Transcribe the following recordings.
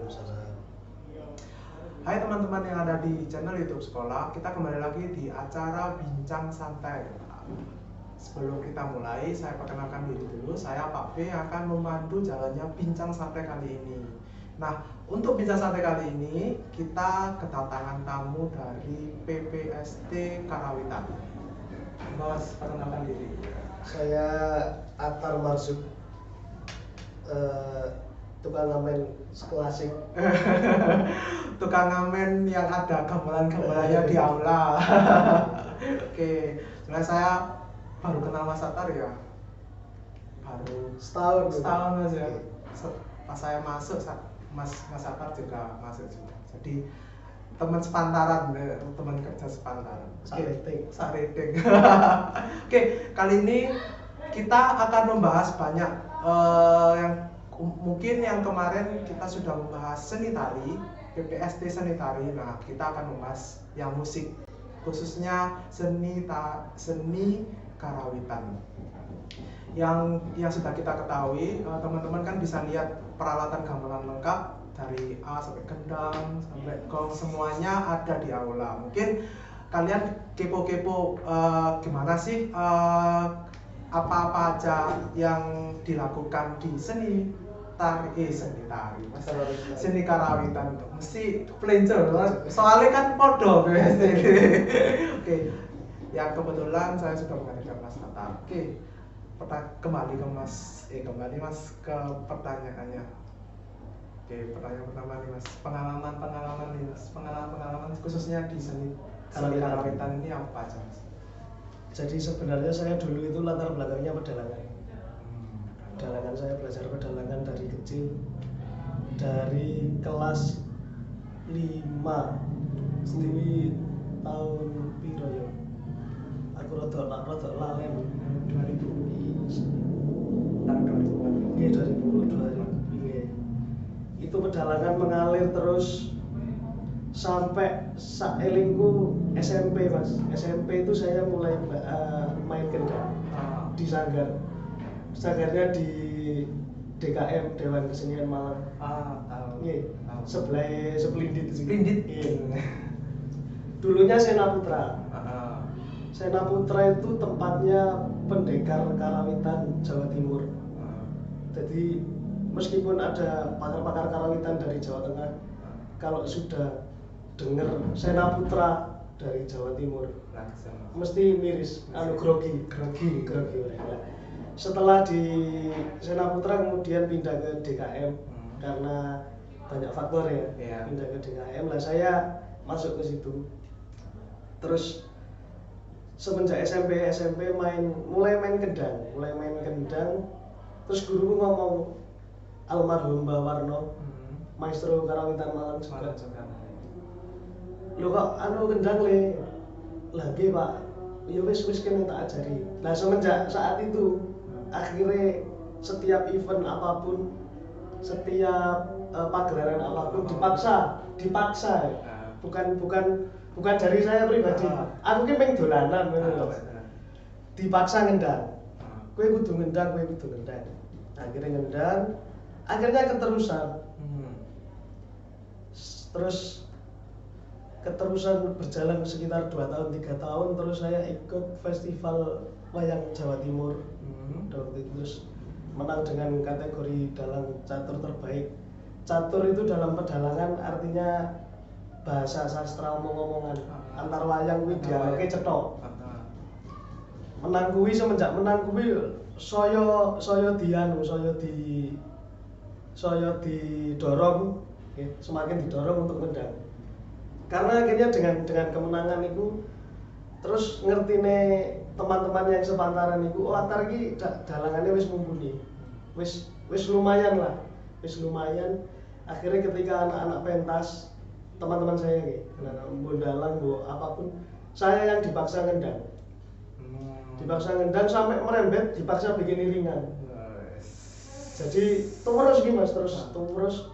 Waalaikumsalam. Hai teman-teman yang ada di channel YouTube Sekolah, kita kembali lagi di acara Bincang Santai. Sebelum kita mulai, saya perkenalkan diri dulu. Saya Pak B yang akan memandu jalannya Bincang Santai kali ini. Nah, untuk Bincang Santai kali ini, kita kedatangan tamu dari PPSD Karawitan. Mas, perkenalkan diri. Saya Atar Marzuk, tukang ngamen klasik. Tukang ngamen yang ada gamelan-gamelannya di aula. Oke, sebenarnya saya baru kenal Mas Atar ya, baru Setahun Mas ya. Pas saya masuk, Mas Atar juga masuk juga. Jadi teman sepantaran, teman kerja sepantaran. Sareting. Oke, kali ini kita akan membahas banyak yang mungkin yang kemarin kita sudah membahas seni tari, PPSD seni tari. Nah, kita akan membahas yang musik, khususnya seni Karawitan. Yang sudah kita ketahui, teman-teman kan bisa lihat peralatan gamelan lengkap dari A sampai kendang sampai gong, semuanya ada di aula. Mungkin kalian kepo-kepo gimana sih apa-apa aja yang dilakukan di seni Karawitan. Mesti pelincer, soalnya kan podo Oke, ya kebetulan saya sudah menghadirkan Mas Atar. Oke, kembali Mas ke pertanyaannya. Oke, pertanyaan pertama nih Mas, pengalaman khususnya di seni Karawitan ini apa aja Mas? Jadi sebenarnya saya dulu itu latar belakangnya pedalangan. Saya belajar pedalangan dari kecil, dari kelas 5 di tahun piro ya? Aku rada lalen 2000. Tahun 2000. Iya 2000. Iya. Itu pedalangan mengalir terus sampai saelingku SMP Mas. SMP itu saya mulai main kendang di sanggar. Sanggarnya di DKM, Dewan Kesenian Malang. Tahu. Iya. Tahu. Seblindit. Iya. Dulunya Sena Putra. Sena Putra itu tempatnya pendekar Karawitan Jawa Timur. Jadi meskipun ada pakar-pakar Karawitan dari Jawa Tengah, kalau sudah dengar Sena Putra dari Jawa Timur, mesti miris, grogi. Setelah di Sena Putra kemudian pindah ke DKM karena banyak faktor ya. Pindah ke DKM lah, saya masuk ke situ. Terus semenjak SMP mulai main kendang. Terus guruku ngomong, almarhum Mbah Warno, maestro Karawitan Malang juga. Lho kok kendang le? Lagi Pak, ya wis kene tak ajari. Nah semenjak saat itu akhirnya setiap event apapun, setiap pagelaran apapun dipaksa. Bukan dari saya pribadi. Aku ki pengen dolanan ngono. Dipaksa ngendang. Kowe kudu ngendang. Akhirnya ngendang, akhirnya keterusan. Terus keterusan berjalan sekitar 2 tahun 3 tahun, terus saya ikut festival wayang Jawa Timur. Terus menang dengan kategori dalang catur terbaik. Catur itu dalam pedalangan artinya bahasa sastra omong-omongan. Antar wayang kuwi dianggapke cetok. Menang kuwi, semenjak menang kuwi saya didorong, semakin didorong untuk ngendang. Karena akhirnya dengan kemenangan itu terus ngertine teman-teman yang sepantaran itu, Atar iki dalangannya wis mumpuni. Wis lumayan. Akhirnya ketika anak-anak pentas, teman-teman saya mbok dalang, mbok apapun, saya yang dipaksa ngendang. Sampai merembet dipaksa bikin iringan. Jadi terus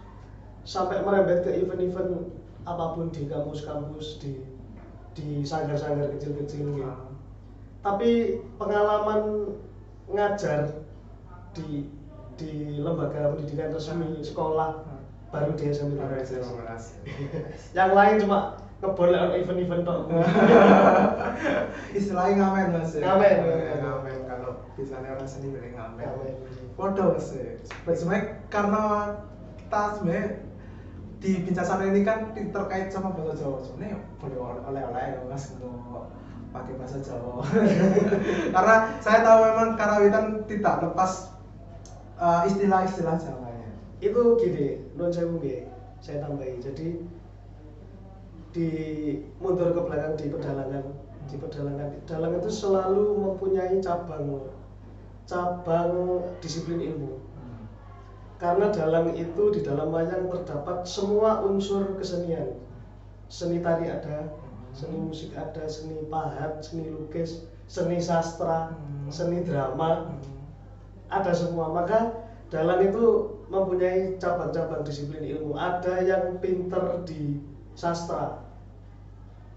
sampai merembet ke event-event apapun di kampus-kampus, di sanggar-sanggar kecil-kecil gitu. Tapi pengalaman ngajar di lembaga pendidikan resmi sekolah baru di SMP Baru 15. Yang lain cuma ngebolek on event-event tok. Istilahnya ngamen Mas. Ngamen. Ngamen kalau biasanya orang seni dari ngamen. Ngamen. Podo Mas. Sebenarnya karena kita sebenarnya di Bincang ini kan terkait sama bahasa Jawa. Sebenarnya boleh oleh-oleh Mas untuk pakai bahasa Jawa. Karena saya tahu memang karawitan tidak lepas istilah-istilah Jawanya. Itu gini, non sewu nggih, saya tambahi. Jadi di mundur ke belakang di pedalangan dalang itu selalu mempunyai cabang disiplin ilmu. Karena dalang itu di dalam wayang terdapat semua unsur kesenian. Seni tari ada, seni musik ada, seni pahat, seni lukis, seni sastra, seni drama, ada semua. Maka dalang itu mempunyai cabang-cabang disiplin ilmu. Ada yang pinter di sastra,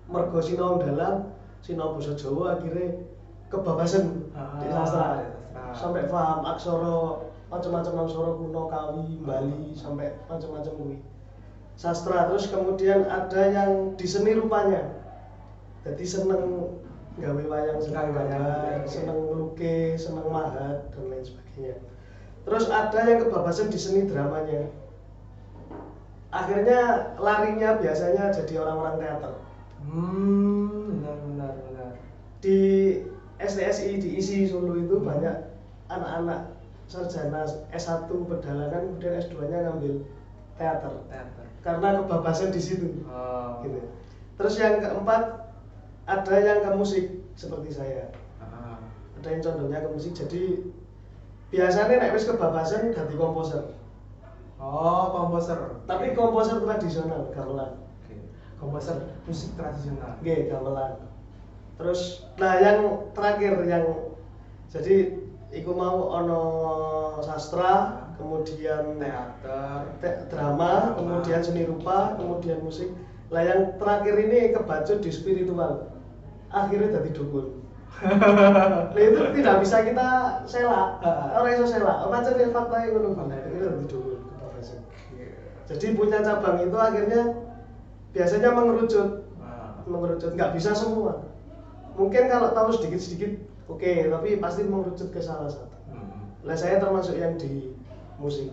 mergo sinau dalang, sinau basa Jawa akhirnya kebabasan di sastra. Sampai paham aksara macam-macam aksara kuno, kawi, bali, sampai macam-macam kuwi. Sastra. Terus kemudian ada yang di seni rupanya. Jadi seneng gawe wayang, seneng gambar, seneng melukis, seneng mahat dan lain sebagainya. Terus ada yang kebabasan di seni dramanya. Akhirnya larinya biasanya jadi orang-orang teater. Benar. Di STSI di ISI Solo itu banyak anak-anak sarjana S1 pedalangan, kemudian S2-nya ngambil teater. Karena kebabasan di situ. Gitu. Terus yang keempat ada yang ke musik seperti saya. Ada yang condongnya ke musik. Jadi biasanya nek wis kebabasan ganti komposer. Komposer. Tapi komposer tradisional, gamelan. Komposer musik tradisional. Nggih, gamelan. Terus nah yang terakhir yang jadi iku mau ono sastra, kemudian teater, drama, kemudian seni rupa, kemudian musik. Lah yang terakhir ini kebacut di spiritual. Akhirnya jadi dukun. Nah itu tidak bisa kita selak. Orang iso selak. Macam yang fakta yang ngono banget. Akhirnya jadi dukun. Jadi punya cabang itu akhirnya biasanya mengerucut, nggak bisa semua. Mungkin kalau tahu sedikit-sedikit oke, tapi pasti mengerucut ke salah satu. Lah saya termasuk yang di musik,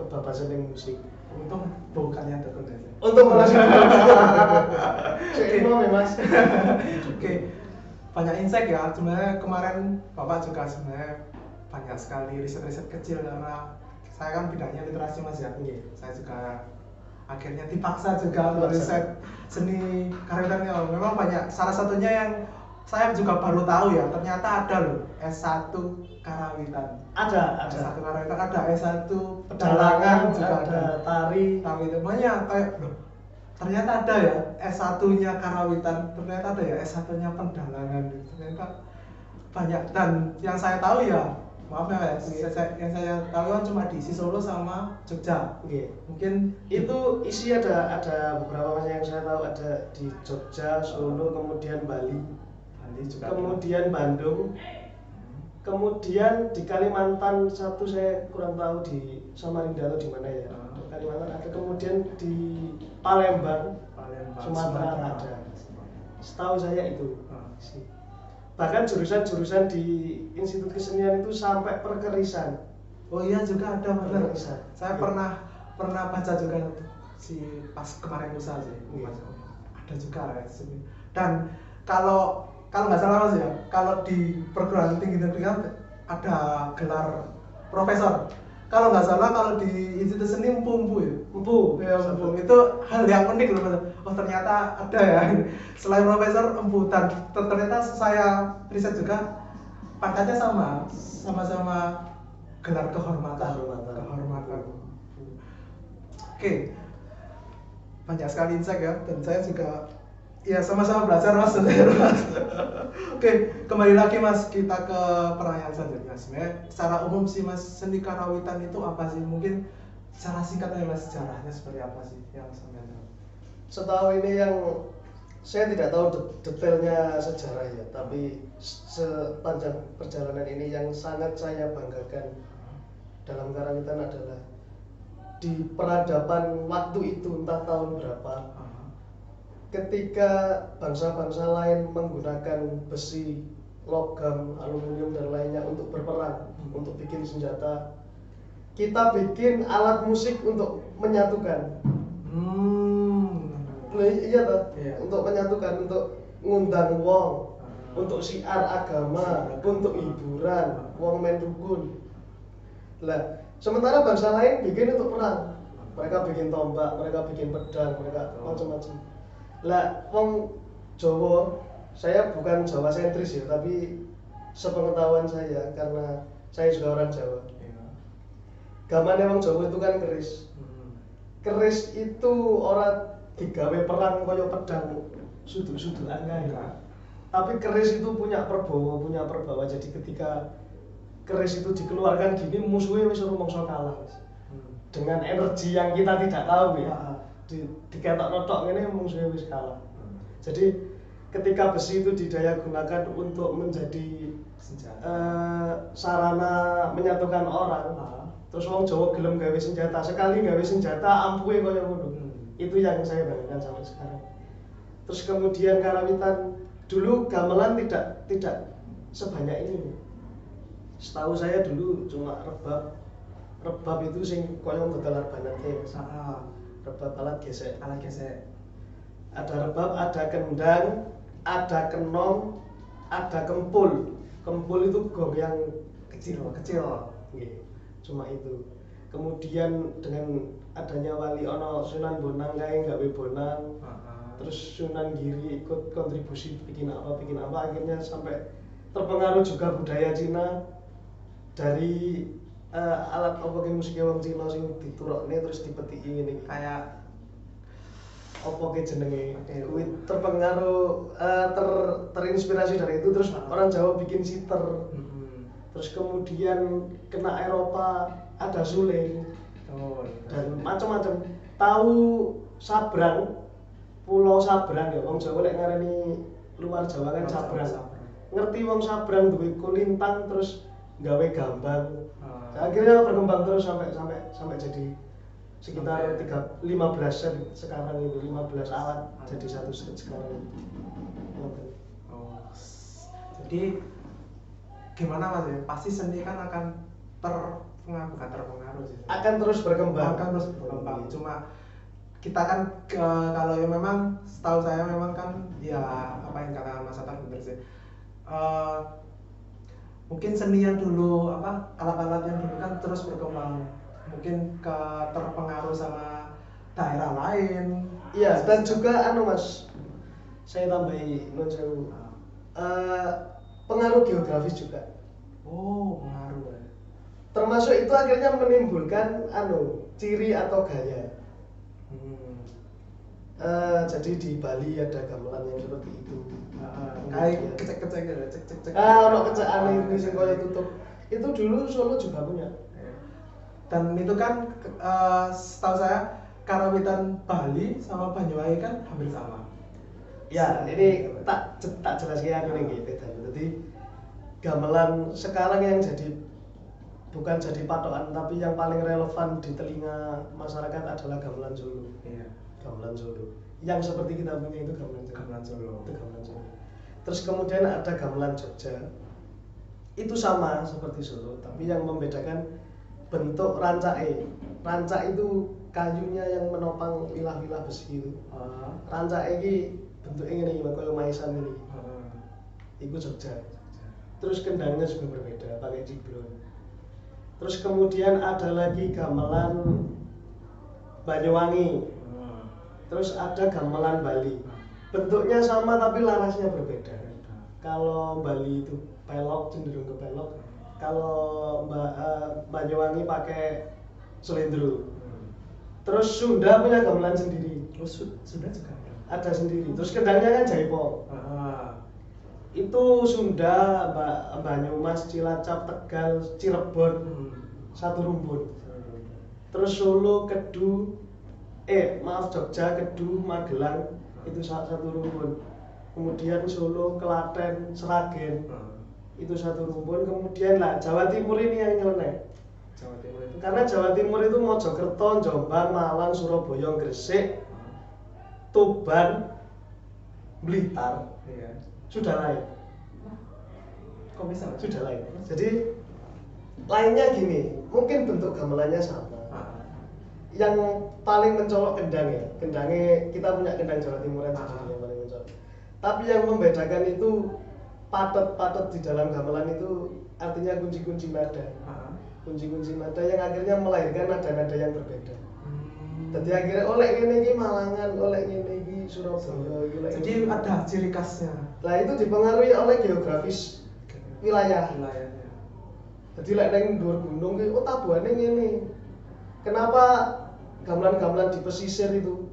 kebabasan yang musik. Untung bukannya dukun ya. Untuk malah saya mau Mas. Oke. Banyak insight ya. Sebenarnya kemarin Bapak juga sebenarnya banyak sekali riset-riset kecil karena saya kan bidangnya literasi Mas ya. Saya juga akhirnya dipaksa juga riset seni karawitan. Memang banyak. Salah satunya yang saya juga baru tahu ya, ternyata ada loh S1 karawitan. Ada S1 karawitan, ada S1 pedalangan, juga ada tari itu banyak kayak loh. Ternyata ada ya S1-nya karawitan, ternyata ada ya S1-nya pedalangan. Ternyata banyak, dan yang saya tahu ya, maaf ya, yang saya tahu kan cuma di Solo sama Jogja. Mungkin itu isi ada beberapa macam yang saya tahu, ada di Jogja, Solo, kemudian Bali juga, kemudian Bandung, kemudian di Kalimantan satu saya kurang tahu di Samarinda atau di mana ya. Kalimantan ada, kemudian di Palembang, Sumatera ada. Setahu saya itu. Bahkan jurusan-jurusan di Institut Kesenian itu sampai perkerisan. Oh iya juga ada benar. Ya. Saya pernah baca juga si pas kemarin lusa sih. Ada juga ya. Dan kalau nggak salah Mas ya, kalau di perguruan tinggi negeri kan ada gelar profesor. Kalau nggak salah kalau di Institut Seni empu ya. Empu. Itu hal yang unik loh Mas. Oh ternyata ada ya. Selain profesor empu, dan ternyata saya riset juga pangkatnya sama-sama gelar kehormatan. Oke. Banyak sekali insight ya, dan saya juga ya sama-sama belajar Mas. Oke, kembali lagi Mas, kita ke pertanyaan selanjutnya. Sebenarnya secara umum sih Mas, seni karawitan itu apa sih? Mungkin secara singkat aja Mas, sejarahnya seperti apa sih yang sampean tahu? Setahu ini yang saya tidak tahu detailnya sejarah ya, tapi sepanjang perjalanan ini yang sangat saya banggakan dalam karawitan adalah di peradaban waktu itu entah tahun berapa, ketika bangsa-bangsa lain menggunakan besi, logam, aluminium dan lainnya untuk berperang, untuk bikin senjata, kita bikin alat musik untuk menyatukan. Iya toh, untuk menyatukan, untuk ngundang wong, untuk syiar agama, untuk hiburan, wong main dukun. Lah, sementara bangsa lain bikin untuk perang. Mereka bikin tombak, mereka bikin pedang, mereka macam-macam. Lah, wong Jawa, saya bukan Jawa sentris ya, tapi sepengetahuan saya karena saya juga orang Jawa. Gamane wong Jawa itu kan keris. Keris itu orang digawe perang kaya pedang sudut-sudutan kae. Tapi keris itu punya perbawa. Jadi ketika keris itu dikeluarkan gini, musuhnya wis rumangsa kalah. Dengan energi yang kita tidak tahu ya. Diketok notok ngene musuhnya wis kalah. Jadi ketika besi itu didaya gunakan untuk menjadi sarana menyatukan orang, terus wong Jawa gelem gawe senjata, sekali gawe senjata ampuhe kaya ngono. Itu yang saya bayangkan sampai sekarang. Terus kemudian karawitan, dulu gamelan tidak sebanyak ini. Setahu saya dulu cuma rebab itu sing kaya dodol arbanan kae. Rebab alat gesek. Ada rebab, ada kendang, ada kenong, ada kempul. Kempul itu gong yang kecil. Nggih. Cuma itu. Kemudian dengan adanya Wali ono Sunan Bonang kae gawe bonang. Terus Sunan Giri ikut kontribusi bikin apa, akhirnya sampai terpengaruh juga budaya Cina dari alat apa ke musik wong Cina sing diturokne terus dipetiki ngene iki. Kayak apa ke jenenge? Kuwi terpengaruh terinspirasi dari itu, terus orang Jawa bikin siter. Terus kemudian kena Eropa ada suling. Dan macam-macam. Tahu Sabrang, Pulau Sabrang ya, wong Jawa lek ngarani luar Jawa kan Sabrang. Ngerti wong Sabrang duwe kulintang terus gawe gambang. Akhirnya berkembang terus sampai jadi sekitar 15 set sekarang itu, 15 alat jadi satu set sekarang itu. Jadi gimana Mas ya? Pasti seni kan akan bukan terpengaruh sih. Akan terus berkembang. Cuma kita kan kalau yang memang setahu saya memang kan ya apa yang katakan Mas Atar benar sih. Mungkin seni yang dulu alat-alat yang dulu kan terus berkembang, mungkin terpengaruh sama daerah lain. Iya, dan juga Mas, saya tambahi nun sewu. Pengaruh geografis juga. Pengaruh ya. Termasuk itu akhirnya menimbulkan ciri atau gaya. Jadi di Bali ada gamelan yang seperti itu. Kayak kecek-kecek gitu, cek-cek. Ono kecekan ini sing koyo tutup. Itu dulu Solo juga punya. Dan itu kan setahu saya karawitan Bali sama Banyuwangi kan hampir sama. Ya, ini tak jelaskan ini gitu. Jadi gamelan sekarang yang bukan jadi patokan, tapi yang paling relevan di telinga masyarakat adalah gamelan Solo. Gamelan Solo. Yang seperti kita punya itu gamelan Solo. Itu gamelan Solo. Terus kemudian ada gamelan Jogja. Itu sama seperti Solo, tapi yang membedakan bentuk rancake. Rancak itu kayunya yang menopang wilah-wilah besi itu. Rancake iki bentuknya ngene iki kaya maisan ini. Itu Jogja. Terus kendangnya juga berbeda, pakai ciblon. Terus kemudian ada lagi gamelan Banyuwangi. Terus ada gamelan Bali. Bentuknya sama tapi larasnya berbeda. Kalau Bali itu pelok, cenderung ke pelok. Kalau Banyuwangi pakai selendro. Terus Sunda punya gamelan sendiri. Sunda juga ada sendiri. Terus kendangnya kan jaipong. Itu Sunda, Banyumas, Cilacap, Tegal, Cirebon, satu rumpun. Terus Solo, Jogja, Kedu, Magelang itu satu rumpun. Kemudian Solo, Klaten, Sragen itu satu rumpun. Kemudian Jawa Timur ini yang nyeleneh. Jawa Timur itu karena Jawa Timur itu Mojokerto, Jombang, Malang, Surabaya, Gresik, Tuban, Blitar, iya. sudah lain. Kok bisa? Sudah lain. Jadi lainnya gini, mungkin bentuk gamelannya sama. Yang paling mencolok kendang ya, kendangnya kita punya kendang Jawa Timuran sendiri yang paling mencolok. Tapi yang membedakan itu patot-patot di dalam gamelan itu artinya kunci-kunci nada. Kunci-kunci nada yang akhirnya melahirkan nada-nada yang berbeda. Jadi akhirnya oleh ini Malangan, oleh ini Surabaya. Jadi ada ciri khasnya. Nah itu dipengaruhi oleh geografis wilayah. Wilayahnya. Jadi lek neng dhuwur gunung ki oh tabuhane ngene. Kenapa gamelan-gamelan di pesisir itu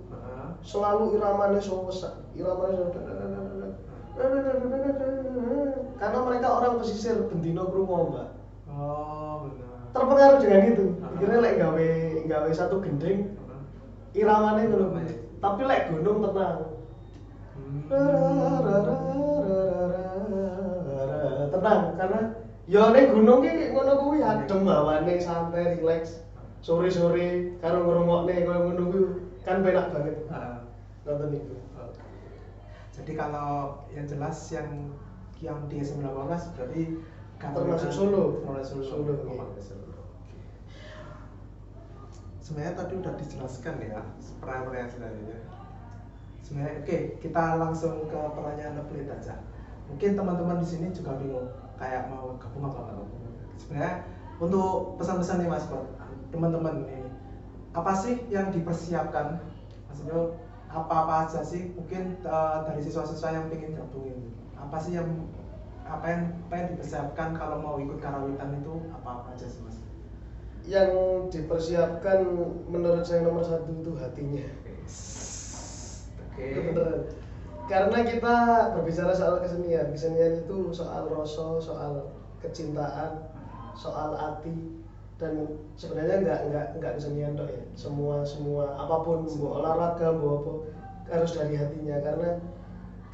selalu iramanya sesak, iramanya karena mereka orang pesisir bendino krungu, Mbak. Oh, benar. Terpengaruh dengan itu. Akhirnya lek gawe satu gending iramanya ngono. Tapi lek gunung tenang. Tenang karena ya ning gunung ki ngono kuwi adem hawane santai rileks. Sore-sore karo ngrungokne koyo ngono kuwi kan penak banget. Nonton itu. Jadi kalau yang jelas yang di SM18 berarti termasuk Solo. Solo. Sebenarnya tadi udah dijelaskan ya pertanyaan selanjutnya. Sebenarnya oke, kita langsung ke pertanyaan lebih aja. Mungkin teman-teman di sini juga bingung kayak mau gabung apa enggak. Sebenarnya untuk pesan-pesan nih Mas buat teman-teman ini, apa sih yang dipersiapkan? Maksudnya apa aja sih mungkin dari siswa-siswa yang pengen gabungin? Apa sih yang dipersiapkan kalau mau ikut karawitan itu apa aja sih Mas? Yang dipersiapkan menurut saya nomor satu itu hatinya. Oke. Beneran. Karena kita berbicara soal kesenian itu soal rasa, soal kecintaan, soal hati. Dan sebenarnya enggak kesenian dok ya, semua apapun, mau olahraga mau apa harus dari hatinya, karena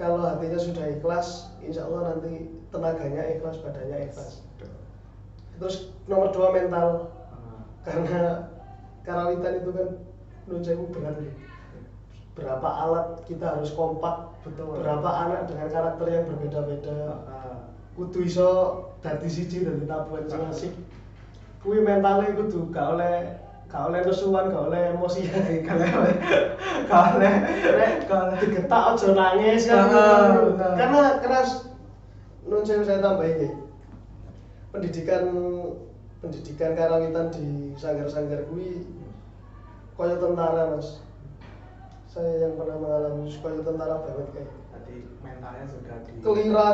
kalau hatinya sudah ikhlas insya Allah nanti tenaganya ikhlas, badannya ikhlas. Terus nomor 2 mental, karena karawitan itu kan menurut saya berat ya. Berapa alat kita harus kompak, berapa anak dengan karakter yang berbeda-beda, kudu iso dadi siji dadi tabuhan sing asik. Kuwi mentale kudu gak oleh nesuan, gak oleh emosi, gak oleh digetak aja nangis kan. Karena keras. Nun saya tambahin ya. Pendidikan karawitan di sanggar-sanggar kuwi kaya tentara Mas. Saya yang pernah mengalami kaya tentara banget kayak. Tadi mentalnya sudah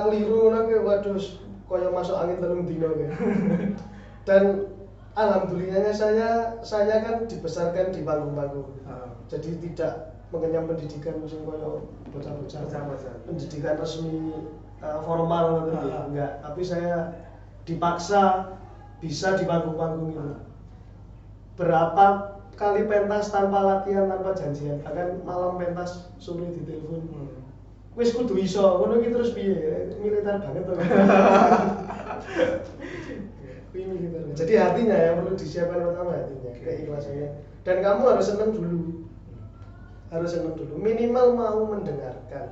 keliru nang waduh kaya masuk angin telung dino kayak. Dan alhamdulillahnya saya kan dibesarkan di panggung-panggung. Jadi tidak mengenyam pendidikan musim koyo bocah-bocah. Pendidikan resmi formal gitu enggak, tapi saya dipaksa bisa di panggung-panggung itu. Berapa kali pentas tanpa latihan, tanpa janjian, bahkan malam pentas suruh ditelepon. Wis kudu iso, ngono iki terus piye? Militer banget to. Jadi hatinya yang perlu disiapkan pertama hatinya, keikhlasannya. Dan kamu harus senang dulu. Minimal mau mendengarkan.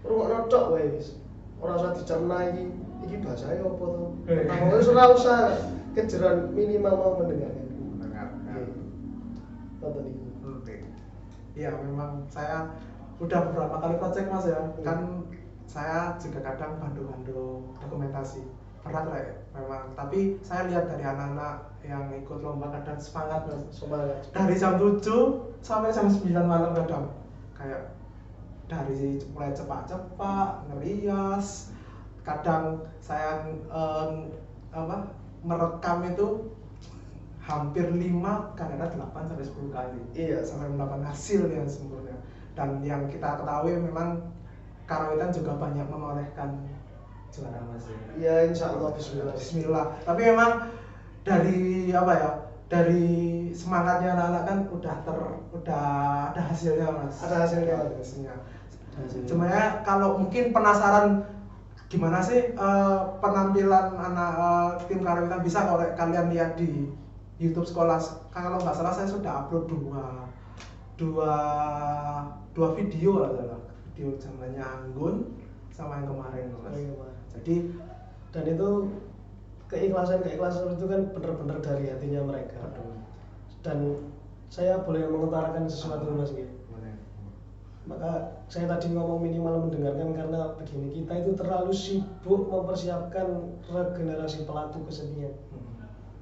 Rungokno tok wae wis. Ora usah dicerna iki bahasane apa to. Pertama wis ora usah kejeran, minimal mau mendengarkan. Tonton itu. Oke. Iya, memang saya udah beberapa kali project Mas ya. Kan saya juga kadang bantu dokumentasi. Berat lah ya, memang. Tapi saya lihat dari anak-anak yang ikut lomba kadang semangat Mas. Semangat. Dari jam 7 sampai jam 9 malam kadang. Kayak dari mulai cepat-cepat, ngerias. Kadang saya merekam itu hampir 5, kadang-kadang 8 sampai 10 kali. Iya, sampai mendapatkan hasil yang sempurna. Dan yang kita ketahui memang karawitan juga banyak menorehkan juara Mas. Iya, insya Allah bismillah. Tapi memang dari dari semangatnya anak-anak kan udah ada hasilnya Mas. Ada hasilnya. Sebenarnya kalau mungkin penasaran gimana sih penampilan anak tim karawitan? Bisa kalau kalian lihat di YouTube sekolah, kalau nggak salah saya sudah upload dua video lah, video zamannya Anggun sama yang kemarin Mas. Jadi dan itu keikhlasan itu kan benar-benar dari hatinya mereka. Dan saya boleh mengutarakan sesuatu Mas gitu. Maka saya tadi ngomong minimal mendengarkan karena begini, kita itu terlalu sibuk mempersiapkan regenerasi pelaku kesenian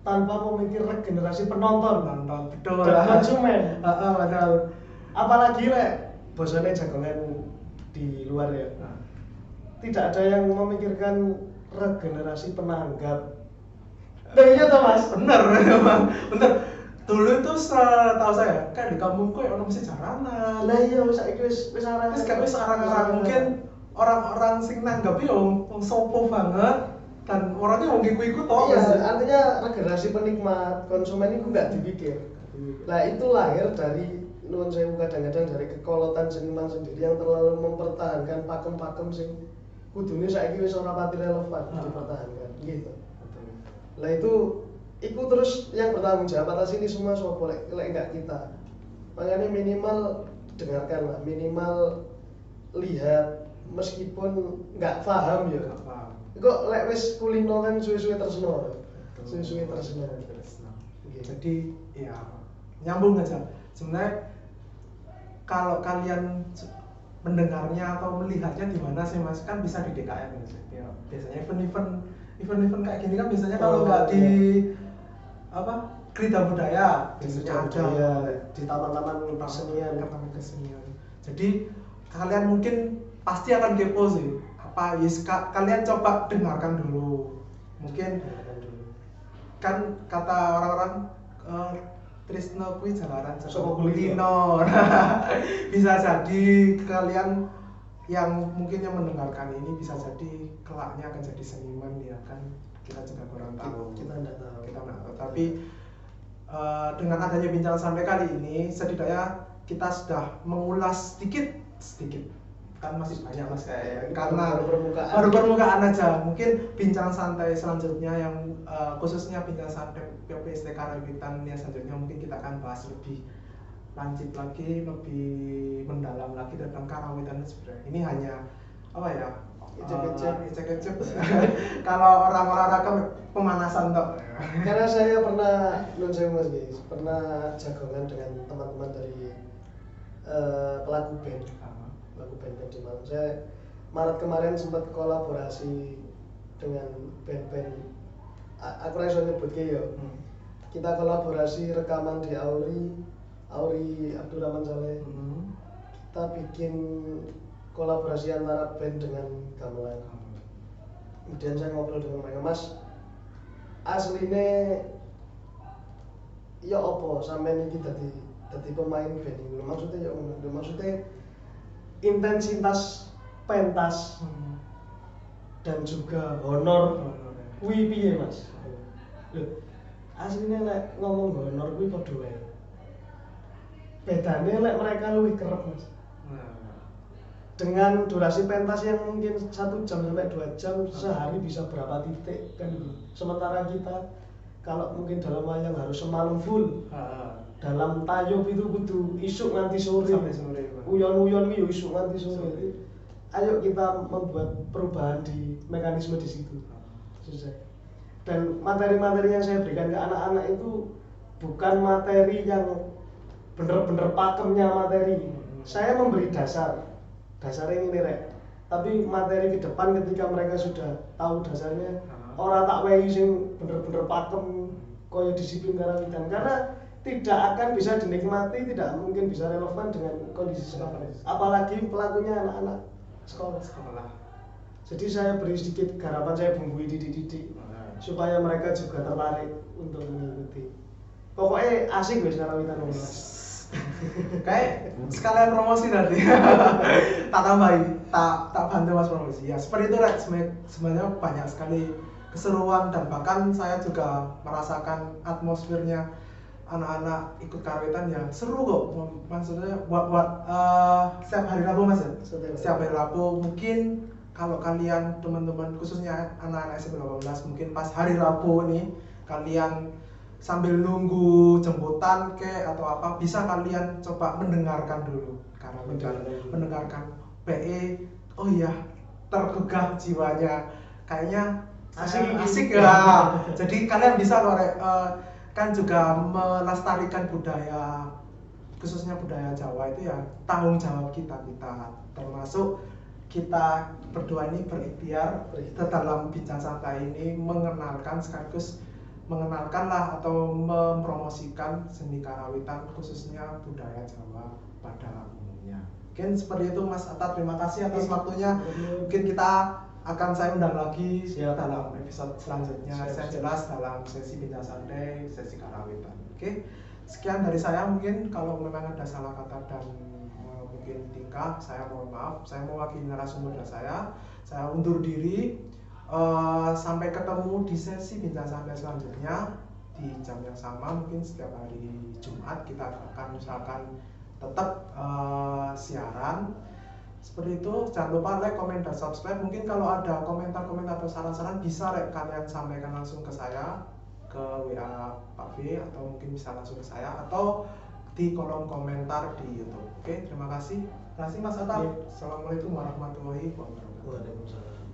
tanpa memikir regenerasi penonton betul dan konsumen. Padahal Apalagi bosone jagongan di luar ya. Tidak ada yang memikirkan regenerasi penanggap. Nah iya toh Mas? Bener memang, bener. Dulu itu setahu saya kan di kampungku ya orang mesti jaranan. Lah iya saiki wis arang. Wis arang-arang mungkin orang-orang sing nanggap yo wong sopo banget dan orangnya wong iku-iku toh. Iya, artinya regenerasi penikmat, konsumen itu nggak dipikir. Lah itu lahir dari nuwun sewu kadang-kadang dari kekolotan seniman sendiri yang terlalu mempertahankan pakem-pakem sing kudune saiki wis ora pati relevan dipertahankan gitu. Lah itu terus yang bertanggung jawab atas ini semua lek enggak kita. Makanya minimal dengarkan lah, minimal lihat meskipun nggak paham ya. Kok lek wis kulino kan suwe-suwe tresno. Suwe-suwe tresno. Jadi ya nyambung aja. Sebenarnya kalau kalian mendengarnya atau melihatnya di mana sih Mas? Kan bisa di DKM ya. Biasanya event kayak gini kan biasanya kalau nggak di Krida Budaya biasanya ada di taman-taman kesenian. Jadi kalian mungkin pasti akan kepo sih. Kalian coba dengarkan dulu. Mungkin kan kata orang-orang Trisno kuwi jalaran saka kulino. Bisa jadi kalian yang mungkin yang mendengarkan ini bisa jadi kelaknya akan jadi seniman ya kan, kita juga kurang tahu. Kita nggak tahu. Tapi dengan adanya bincang santai kali ini setidaknya kita sudah mengulas sedikit kan masih banyak Mas karena baru permukaan aja. Mungkin bincang santai selanjutnya yang khususnya bincang santai PPST Karawitan yang selanjutnya mungkin kita akan bahas lebih lanjut lagi, lebih mendalam lagi tentang karawitan sebenarnya. Ini hanya apa ya? Ecek-ecek. Kalau orang-orang pemanasan toh. Karena saya pernah pernah jagongan dengan teman-teman dari pelaku band di Malang. Saya Maret kemarin sempat kolaborasi dengan band-band. Aku rasa nyebutke yo. Kita kolaborasi rekaman di Auri Abdurrahman Saleh. Kita bikin kolaborasi antara band dengan gamelan. Kemudian saya ngobrol dengan mereka, Mas, aslinya ya apa sampean iki dadi pemain band ini? Maksudnya ya maksudnya intensitas pentas dan juga honor kuwi piye Mas? Lho, aslinya lek ngomong honor kuwi padha wae. Bedane lek mereka luwih kerep Mas. Dengan durasi pentas yang mungkin 1 jam sampai 2 jam sehari bisa berapa titik kan gitu. Sementara kita kalau mungkin dalam wayang harus semalam full. Dalam tayub itu kudu isuk nganti sore. Sampai sore. Uyon-uyon iki yo isuk nganti sore. Ayo kita membuat perubahan di mekanisme di situ. Selesai. Dan materi-materi yang saya berikan ke anak-anak itu bukan materi yang bener-bener pakemnya materi. Saya memberi dasarnya ini rek. Tapi materi ke depan ketika mereka sudah tahu dasarnya, orang tak wehi sing bener-bener pakem koyo disiplin karawitan, karena tidak akan bisa dinikmati, tidak mungkin bisa relevan dengan kondisi sekarang. Apalagi pelakunya anak-anak sekolah. Jadi saya beri sedikit garapan, saya bumbui didik-didik supaya mereka juga tertarik untuk mengikuti. Pokoknya asik wis karawitan Mas. Kayak sekalian promosi nanti. Tak tambahin, tak bantu Mas promosi. Ya seperti itu Rek, sebenarnya banyak sekali keseruan dan bahkan saya juga merasakan atmosfernya anak-anak ikut karawitan ya seru kok. Maksudnya buat setiap hari Rabu Mas ya. Setiap hari Rabu mungkin kalau kalian teman-teman khususnya anak-anak SMP 18 mungkin pas hari Rabu nih kalian sambil nunggu jemputan atau apa, bisa kalian coba mendengarkan dulu karena mendengarkan PE, oh iya tergugah jiwanya, kayaknya asik ya. Jadi kalian bisa kan juga melestarikan budaya, khususnya budaya Jawa itu ya tanggung jawab kita termasuk kita berdua ini berikhtiar dalam bincang santai ini mengenalkan sekaligus mengenalkanlah atau mempromosikan seni karawitan khususnya budaya Jawa pada umumnya. Mungkin seperti itu Mas Atta, terima kasih atas waktunya. Mungkin saya undang lagi dalam episode selanjutnya. Saya jelas dalam sesi bincang santai, sesi karawitan. Oke, sekian dari saya. Mungkin kalau memang ada salah kata dan mungkin tingkah, saya mohon maaf. Saya mewakili narasumber saya undur diri. Sampai ketemu di sesi bincang santai selanjutnya di jam yang sama, mungkin setiap hari Jumat kita akan usahakan tetap siaran seperti itu. Jangan lupa like, comment, dan subscribe. Mungkin kalau ada komentar-komentar atau saran-saran bisa kalian sampaikan langsung ke saya, ke WA Pak V, atau mungkin bisa langsung ke saya atau di kolom komentar di YouTube. Oke, terima kasih. Terima kasih Mas Atta. Assalamualaikum warahmatullahi wabarakatuh. Waalaikumsalam.